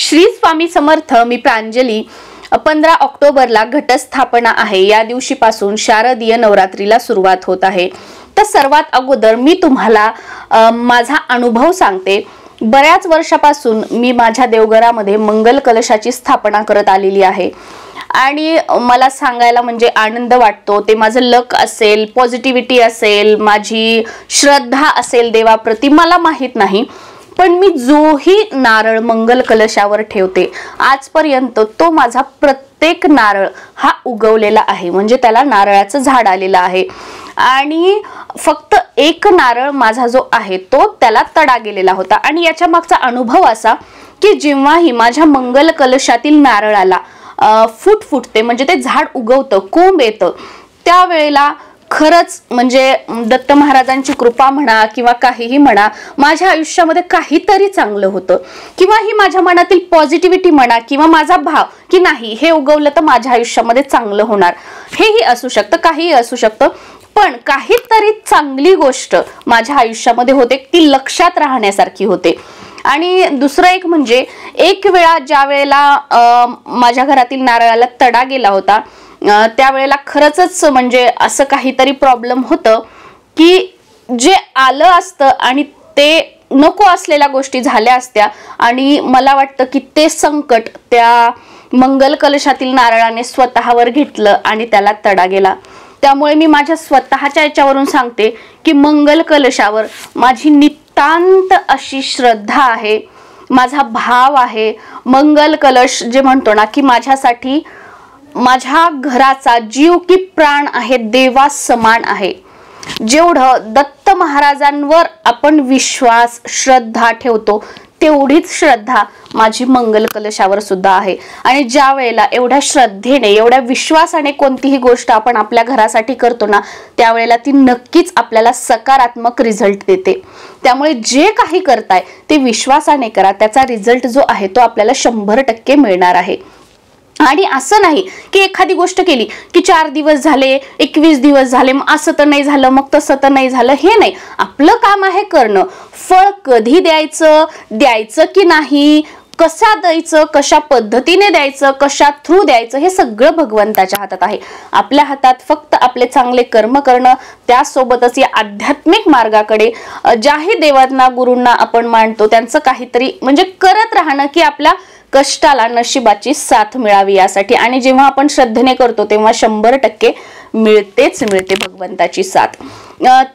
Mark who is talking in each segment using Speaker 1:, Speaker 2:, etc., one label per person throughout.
Speaker 1: श्री स्वामी समर्थ. मी प्रांजली. 15 ऑक्टोबरला घटस्थापना आहे. या दिवशीपासून शारदीय नवरात्रीला सुरुवात होत आहे. तर सर्वात अगोदर मी तुम्हाला माझा अनुभव सांगते. बऱ्याच वर्षापासून मी माझ्या देवघरामध्ये मंगल कलशाची स्थापना करत आलेली आहे आणि मला सांगायला म्हणजे आनंद वाटतो. ते माझं लक असेल, पॉझिटिव्हिटी असेल, माझी श्रद्धा असेल देवाप्रती, मला माहित नाही, पण मी जोही नारळ मंगल कलशावर ठेवते आजपर्यंत तो माझा प्रत्येक नारळ हा उगवलेला आहे, म्हणजे त्याला नारळाचं झाड आलेलं आहे. आणि फक्त एक नारळ माझा जो आहे तो त्याला तडा गेलेला होता. आणि याच्या मागचा अनुभव असा की जेव्हाही माझ्या मंगल कलशातील नारळाला फुटते, म्हणजे ते झाड उगवतं, कोंब येतं, त्यावेळेला खरंच म्हणजे दत्त महाराजांची कृपा म्हणा किंवा काहीही म्हणा, माझ्या आयुष्यामध्ये काहीतरी चांगलं होतं, किंवा ही माझ्या मनातील पॉझिटिव्हिटी म्हणा, किंवा माझा भाव की नाही हे उगवलं तर माझ्या आयुष्यामध्ये चांगलं होणार, हेही असू शकतं, काहीही असू शकतं. पण काहीतरी चांगली गोष्ट माझ्या आयुष्यामध्ये होते, ती लक्षात राहण्यासारखी होते. आणि दुसरं एक म्हणजे एक वेळा ज्या वेळेला माझ्या घरातील नारळाला तडा गेला होता त्यावेळेला खरंच म्हणजे असं काहीतरी प्रॉब्लेम होतं की जे आलं असतं आणि ते नको असलेल्या गोष्टी झाल्या असत्या, आणि मला वाटतं की ते संकट त्या मंगल कलशातील नारळाने स्वतःवर घेतलं आणि त्याला तडा गेला. त्यामुळे मी माझ्या स्वतःच्या याच्यावरून सांगते की मंगल कलशावर माझी नितांत अशी श्रद्धा आहे, माझा भाव आहे. मंगल कलश जे म्हणतो ना की माझ्यासाठी माझ्या घराचा जीव की प्राण आहे, देवा समान आहे. जेवढं दत्त महाराजांवर आपण विश्वास श्रद्धा ठेवतो तेवढीच श्रद्धा माझी मंगल कलशावर सुद्धा आहे. आणि ज्या वेळेला एवढ्या श्रद्धेने, एवढ्या विश्वासाने कोणतीही गोष्ट आपण आपल्या घरासाठी करतो ना, त्यावेळेला ती नक्कीच आपल्याला सकारात्मक रिझल्ट देते. त्यामुळे जे काही करताय ते विश्वासाने करा, त्याचा रिझल्ट जो आहे तो आपल्याला 100% मिळणार आहे. आणि असं नाही की एखादी गोष्ट केली की 4 दिवस झाले, 21 दिवस झाले, मग असं तर नाही झालं, मग तसं तर नाही झालं, हे नाही. आपलं काम आहे करणं. फळ कधी द्यायचं की नाही, कसा द्यायचं, कशा पद्धतीने द्यायचं, कशा थ्रू द्यायचं, हे सगळं भगवंताच्या हातात आहे. आपल्या हातात फक्त आपले चांगले कर्म करणं, त्यासोबतच या आध्यात्मिक मार्गाकडे ज्याही देवांना, गुरूंना आपण मानतो त्यांचं काहीतरी म्हणजे करत राहणं की आपल्या कष्टाला नशिबाची साथ मिळावी यासाठी. आणि जेव्हा आपण श्रद्धेने करतो तेव्हा 100% मिळते भगवंताची साथ.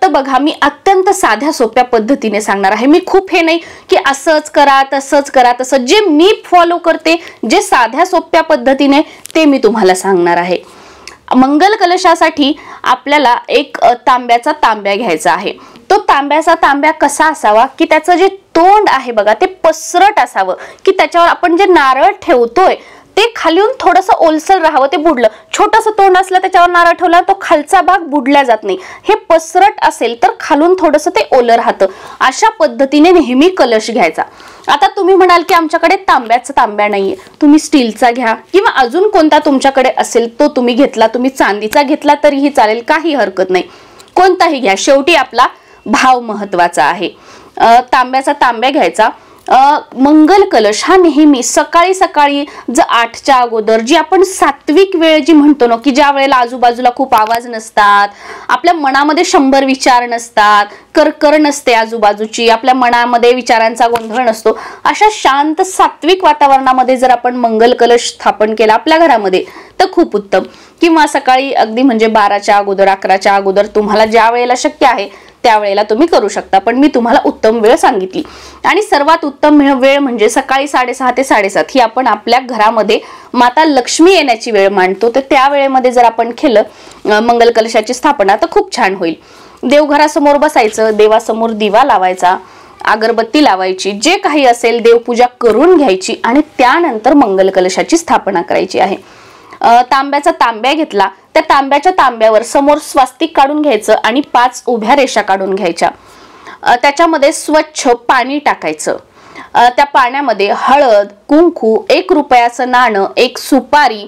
Speaker 1: तर बघा, मी अत्यंत साध्या सोप्या पद्धतीने सांगणार आहे. मी खूप हे नाही की असंच करा तसंच करा, तसं जे मी फॉलो करते, जे साध्या सोप्या पद्धतीने, ते मी तुम्हाला सांगणार आहे. मंगल कलशासाठी आपल्याला एक तांब्याचा तांब्या घ्यायचा आहे. तो तांब्याचा तांब्या कसा असावा की त्याचं जे तोंड आहे बघा ते पसरट असावं, की त्याच्यावर आपण जे नारळ ठेवतोय ते खालून थोडंसं ओलसर राहावं, ते बुडलं. छोटंसं तोंड असलं त्याच्यावर नारळ ठेवला तो खालचा भाग बुडला जात नाही. हे पसरट असेल तर खालून थोडंसं ते ओलं राहतं. अशा पद्धतीने नेहमी कलश घ्यायचा. आता तुम्ही म्हणाल की आमच्याकडे तांब्याचा तांब्या नाहीये, तुम्ही स्टीलचा घ्या किंवा अजून कोणता तुमच्याकडे असेल तो तुम्ही घेतला, तुम्ही चांदीचा घेतला तरीही चालेल, काही हरकत नाही, कोणताही घ्या. शेवटी आपला भाव महत्वाचा आहे. तांब्याचा तांब्या घ्यायचा. मंगल कलश हा नेहमी सकाळी 8च्या अगोदर, जी आपण सात्विक वेळ जी म्हणतो ना, की ज्या वेळेला आजूबाजूला खूप आवाज नसतात, आपल्या मनामध्ये 100 विचार नसतात, करकर नसते आजूबाजूची, आपल्या मनामध्ये विचारांचा गोंधळ नसतो, अशा शांत सात्विक वातावरणामध्ये जर आपण मंगल कलश स्थापन केला आपल्या घरामध्ये तर खूप उत्तम. किंवा सकाळी अगदी म्हणजे 12च्या अगोदर, 11च्या अगोदर, तुम्हाला ज्या वेळेला शक्य आहे त्यावेळेला तुम्ही करू शकता. पण मी तुम्हाला उत्तम वेळ सांगितली. आणि सर्वात उत्तम वेळ म्हणजे सकाळी 6:30 ते 7:30 ही आपण आपल्या घरामध्ये माता लक्ष्मी येण्याची वेळ मानतो. तर त्या वेळेमध्ये जर आपण केलं मंगल कलशाची स्थापना तर खूप छान होईल. देवघरासमोर बसायचं, देवासमोर दिवा लावायचा, अगरबत्ती लावायची, जे काही असेल देवपूजा करून घ्यायची आणि त्यानंतर मंगल कलशाची स्थापना करायची आहे. तांब्याचा तांब्या घेतला, त्या तांब्याच्या तांब्यावर समोर स्वास्तिक काढून घ्यायचं आणि 5 उभ्या रेषा काढून घ्यायच्या. त्याच्यामध्ये स्वच्छ पाणी टाकायचं. त्या पाण्यामध्ये हळद, कुंकू, 1 रुपयाचं नाणं, 1 सुपारी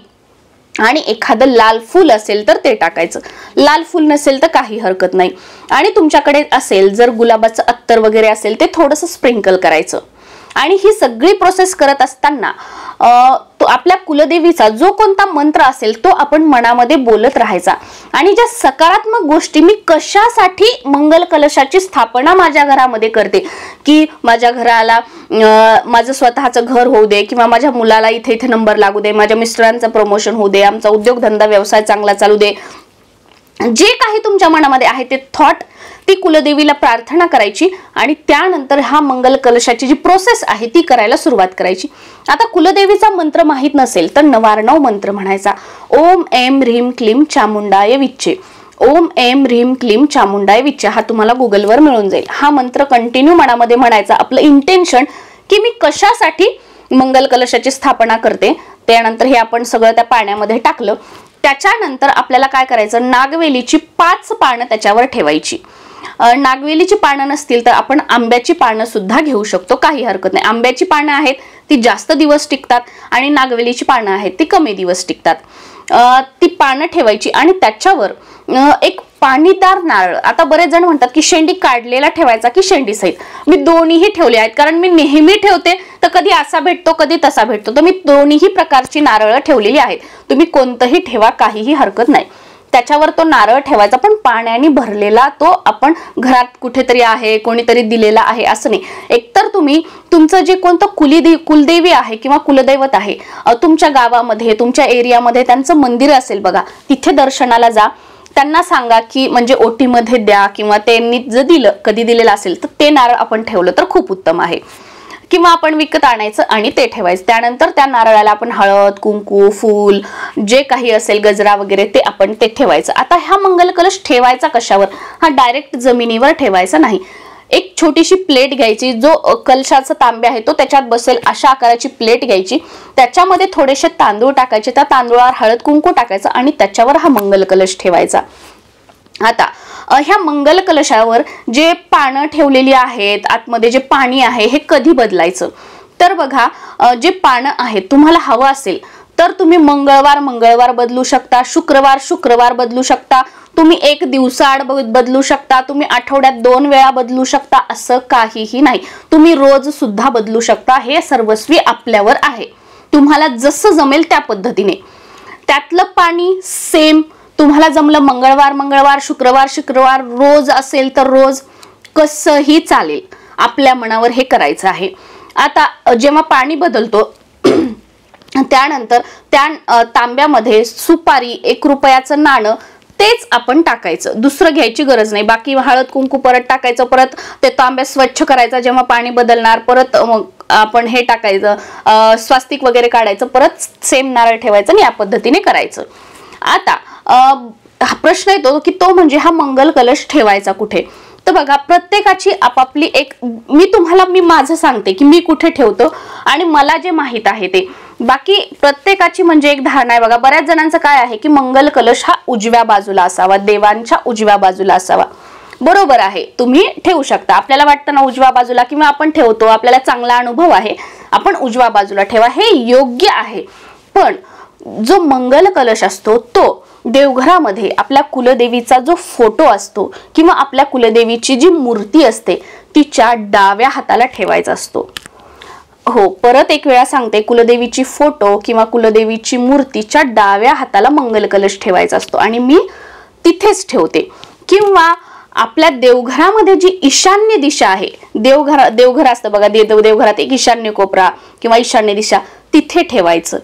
Speaker 1: आणि एखादं लाल फूल असेल तर ते टाकायचं. लाल फूल नसेल तर काही हरकत नाही. आणि तुमच्याकडे असेल जर गुलाबाचं अत्तर वगैरे असेल ते थोडंसं स्प्रिंकल करायचं. आणि ही सगळी प्रोसेस करत असताना तो आपल्या कुलदेवीचा जो कोणता मंत्र असेल तो आपण मनामध्ये बोलत राहायचा. आणि ज्या सकारात्मक गोष्टी, मी कशासाठी मंगल कलशाची स्थापना माझ्या घरामध्ये करते, की माझ्या घराला माझं स्वतःचं घर होऊ दे, किंवा माझ्या मुलाला इथे इथे नंबर लागू दे, माझ्या मिस्टरांचं प्रमोशन होऊ दे, आमचा उद्योगधंदा व्यवसाय चांगला चालू दे, जे काही तुमच्या मनामध्ये आहे ते थॉट ती कुलदेवीला प्रार्थना करायची आणि त्यानंतर हा मंगल कलशाची जी प्रोसेस आहे ती करायला सुरुवात करायची. आता कुलदेवीचा मंत्र माहित नसेल तर 99 मंत्र म्हणायचा. ओम ऐं ह्रीं क्लीं चामुंडाय विच्चे, ओम ऐं ह्रीं क्लीं चामुंडाय विच्चे, हा तुम्हाला गुगलवर मिळून जाईल. हा मंत्र कंटिन्यू मनामध्ये म्हणायचा. आपलं इंटेन्शन की मी कशासाठी मंगल कलशाची स्थापना करते. त्यानंतर हे आपण सगळं त्या पाण्यामध्ये टाकलं. त्याच्यानंतर आपल्याला काय करायचं, नागवेलीची 5 पानं त्याच्यावर ठेवायची. नागवेलीची पानं नसतील तर आपण आंब्याची पानं सुद्धा घेऊ शकतो, काही हरकत नाही. आंब्याची पानं आहेत ती जास्त दिवस टिकतात आणि नागवेलीची पानं आहेत ती कमी दिवस टिकतात. ती पानं ठेवायची आणि त्याच्यावर एक पाणीदार नारळ. आता बरेच जण म्हणतात की शेंडी काढलेला ठेवायचा की शेंडी सहित. मी दोन्हीही ठेवले आहेत, कारण मी नेहमी ठेवते तर कधी असा भेटतो कधी तसा भेटतो, तर मी दोन्हीही प्रकारची नारळ ठेवलेली आहेत. तुम्ही कोणतंही ठेवा, काहीही हरकत नाही. त्याच्यावर तो नारळ ठेवायचा, पण पाण्याने भरलेला. तो आपण घरात कुठेतरी आहे, कोणीतरी दिलेला आहे असं नाही. एकतर तुम्ही तुमचं जे कोणतं कुलदेवी आहे किंवा कुलदैवत आहे तुमच्या गावामध्ये, तुमच्या एरियामध्ये त्यांचं मंदिर असेल बघा, तिथे दर्शनाला जा. त्यांना सांगा की म्हणजे ओटीमध्ये द्या, किंवा त्यांनी जर दिलं, कधी दिलेलं असेल तर ते नारळ आपण ठेवलं तर खूप उत्तम आहे. किंवा आपण विकत आणायचं आणि ते ठेवायचं. त्यानंतर त्या नारळाला आपण हळद, कुंकू, फूल, जे काही असेल गजरा वगैरे ते आपण ते ठेवायचं. आता हा मंगल कलश ठेवायचा कशावर, हा डायरेक्ट जमिनीवर ठेवायचा नाही. एक छोटीशी प्लेट घ्यायची, जो कलशाचा तांब्या आहे तो त्याच्यात बसेल अशा आकाराची प्लेट घ्यायची. त्याच्यामध्ये थोडेसे तांदूळ टाकायचे, त्या तांदूळावर हळद कुंकू टाकायचं आणि त्याच्यावर हा मंगल कलश ठेवायचा. आता ह्या मंगल कलशावर जे पानं ठेवलेली आहेत, आतमध्ये जे पाणी आहे, हे कधी बदलायचं तर बघा, जे पानं आहेत तुम्हाला हवं असेल तर तुम्ही मंगळवार बदलू शकता, शुक्रवार बदलू शकता, तुम्ही एक दिवसाआड बदलू शकता, तुम्ही आठवड्यात 2 वेळा बदलू शकता, असं काहीही नाही. तुम्ही रोज सुद्धा बदलू शकता. हे सर्वस्वी आपल्यावर आहे, तुम्हाला जसं जमेल त्या पद्धतीने. त्यातलं पाणी सेम तुम्हाला जमलं मंगळवार, शुक्रवार, रोज असेल तर रोज, कसंही चालेल. आपल्या मनावर हे करायचं आहे. आता जेव्हा पाणी बदलतो त्यानंतर त्या तांब्यामध्ये सुपारी, 1 रुपयाचं नाणं, तेच आपण टाकायचं, दुसरं घ्यायची गरज नाही. बाकी हळद कुंकू परत टाकायचं, परत ते तांब्या स्वच्छ करायचा जेव्हा पाणी बदलणार, परत आपण हे टाकायचं, स्वास्तिक वगैरे काढायचं, परत सेम नारळ ठेवायचं आणि या पद्धतीने करायचं. आता हा प्रश्न येतो की तो म्हणजे हा मंगल कलश ठेवायचा कुठे. तर बघा, प्रत्येकाची आपापली एक, मी माझं सांगते की मी कुठे ठेवतो आणि मला जे माहित आहे ते. बाकी प्रत्येकाची म्हणजे एक धारणा आहे बघा. बऱ्याच जणांचं काय आहे की मंगल कलश हा उजव्या बाजूला असावा, देवांच्या उजव्या बाजूला असावा. बरोबर आहे, तुम्ही ठेवू शकता. आपल्याला वाटतं ना उजव्या बाजूला, किंवा आपण ठेवतो, आपल्याला चांगला अनुभव आहे, आपण उजव्या बाजूला ठेवा, हे योग्य आहे. पण जो मंगल कलश असतो तो देवघरामध्ये आपल्या कुलदेवीचा जो फोटो असतो किंवा आपल्या कुलदेवीची जी मूर्ती असते तिच्या डाव्या हाताला ठेवायचा असतो. हो, परत एक वेळा सांगते, कुलदेवीची फोटो किंवा कुलदेवीची मूर्तीच्या डाव्या हाताला मंगल कलश ठेवायचा असतो आणि मी तिथेच ठेवते. किंवा आपल्या देवघरामध्ये जी ईशान्य दिशा आहे, देवघर असतं बघा, देवघरात एक ईशान्य कोपरा किंवा ईशान्य दिशा, तिथे ठेवायचं.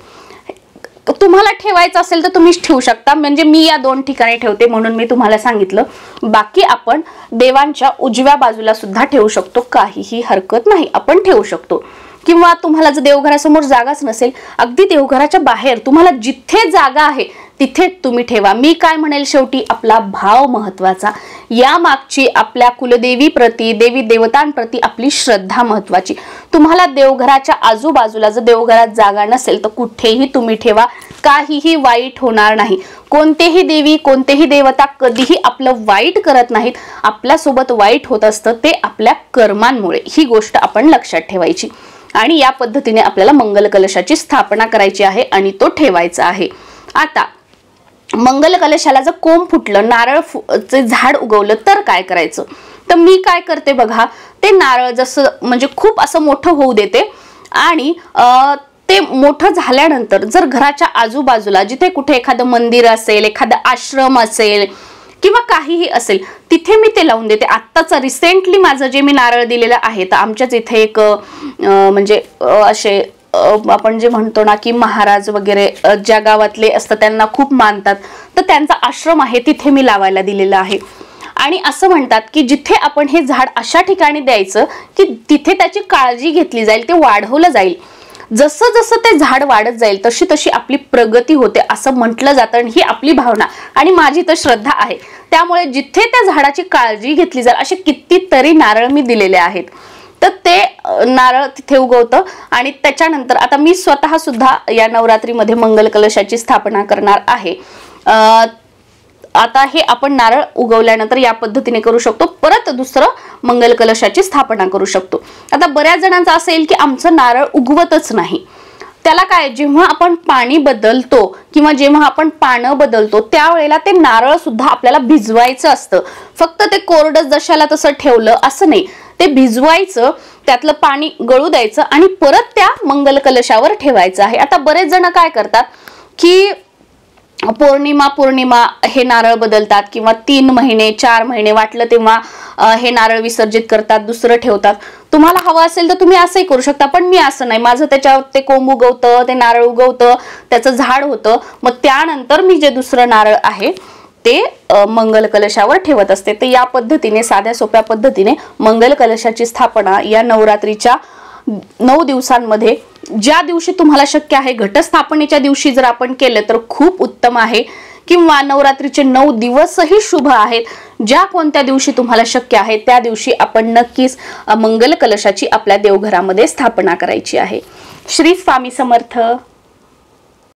Speaker 1: तुम्हाला ठेवायचं असेल तर तुम्ही ठेवू शकता. म्हणजे मी या 2 ठिकाणी ठेवते म्हणून मी तुम्हाला सांगितलं. बाकी आपण देवांच्या उजव्या बाजूला सुद्धा ठेवू शकतो, काहीही हरकत नाही, आपण ठेवू शकतो. किंवा तुम्हाला जर देवघरासमोर जागाच नसेल, अगदी देवघराच्या बाहेर तुम्हाला जिथे जागा आहे तिथे तुम्ही ठेवा. मी काय म्हणेल, शेवटी आपला भाव महत्वाचा. या मागची आपल्या कुलदेवी प्रती, देवी देवतांप्रती आपली श्रद्धा महत्वाची. तुम्हाला देवघराच्या आजूबाजूला जर देवघरात जागा नसेल तर कुठेही तुम्ही ठेवा, काहीही वाईट होणार नाही. कोणतेही देवी, कोणतेही देवता कधीही आपलं वाईट करत नाहीत. आपल्यासोबत वाईट होत असतं ते आपल्या कर्मांमुळे. ही गोष्ट आपण लक्षात ठेवायची. आणि या पद्धतीने आपल्याला मंगल कलशाची स्थापना करायची आहे आणि तो ठेवायचा आहे. आता मंगल कलशाला जर कोंब फुटलं, नारळचे झाड उगवलं तर काय करायचं तर मी काय करते बघा, ते नारळ जसं म्हणजे खूप असं मोठं होऊ देते आणि ते मोठं झाल्यानंतर जर घराच्या आजूबाजूला जिथे कुठे एखादं मंदिर असेल, एखादा आश्रम असेल किंवा काहीही असेल, तिथे मी ते लावून देते. आत्ताच रिसेंटली माझं जे मी नारळ दिलेलं आहे, तर आमच्याच इथे एक म्हणजे असे आपण जे म्हणतो ना की महाराज वगैरे ज्या गावातले असतात त्यांना खूप मानतात, तर त्यांचा आश्रम आहे तिथे मी लावायला दिलेला आहे. आणि असं म्हणतात की जिथे आपण हे झाड अशा ठिकाणी द्यायचं की तिथे त्याची काळजी घेतली जाईल, ते वाढवलं जाईल. जसं जसं ते झाड वाढत जाईल तशी तशी आपली प्रगती होते असं म्हटलं जातं. आणि ही आपली भावना आणि माझी तर श्रद्धा आहे. त्यामुळे जिथे त्या झाडाची काळजी घेतली जाईल असे कितीतरी नारळ मी दिलेले आहेत. तर ते नारळ तिथे उगवतं. आणि त्याच्यानंतर आता मी स्वतः सुद्धा या नवरात्रीमध्ये मंगल कलशाची स्थापना करणार आहे. आता हे आपण नारळ उगवल्यानंतर या पद्धतीने करू शकतो. परत दुसरं मंगल कलशाची स्थापना करू शकतो. आता बऱ्याच जणांचं असं येईल की आमचं नारळ उगवतच नाही. त्याला काय, जेव्हा आपण पाणी बदलतो किंवा जेव्हा आपण पानं बदलतो त्यावेळेला ते नारळ सुद्धा आपल्याला भिजवायचं असतं. फक्त ते कोरडं जशाला तसं ठेवलं असं नाही, ते भिजवायचं, त्यातलं पाणी गळू द्यायचं आणि परत त्या मंगल कलशावर ठेवायचं आहे. आता बरेच जण काय करतात की पौर्णिमा हे नारळ बदलतात किंवा 3 महिने 4 महिने वाटलं तेव्हा हे नारळ विसर्जित करतात, दुसरं ठेवतात. तुम्हाला हवं असेल तर तुम्ही असंही करू शकता, पण मी असं नाही. माझं त्याच्यावर ते कोंब उगवतं, ते नारळ उगवतं, त्याचं झाड होतं. मग त्यानंतर मी जे दुसरं नारळ आहे ते मंगल कलशावर ठेवत असते. तर या पद्धतीने साध्या सोप्या पद्धतीने मंगल कलशाची स्थापना या नवरात्रीच्या 9 दिवसांमध्ये ज्या दिवशी तुम्हाला शक्य आहे, घटस्थापनेच्या दिवशी जर आपण केलं तर खूप उत्तम आहे. किंवा नवरात्रीचे 9 दिवसही शुभ आहेत. ज्या कोणत्या दिवशी तुम्हाला शक्य आहे त्या दिवशी आपण नक्कीच मंगल कलशाची आपल्या देवघरामध्ये स्थापना करायची आहे. श्री स्वामी समर्थ.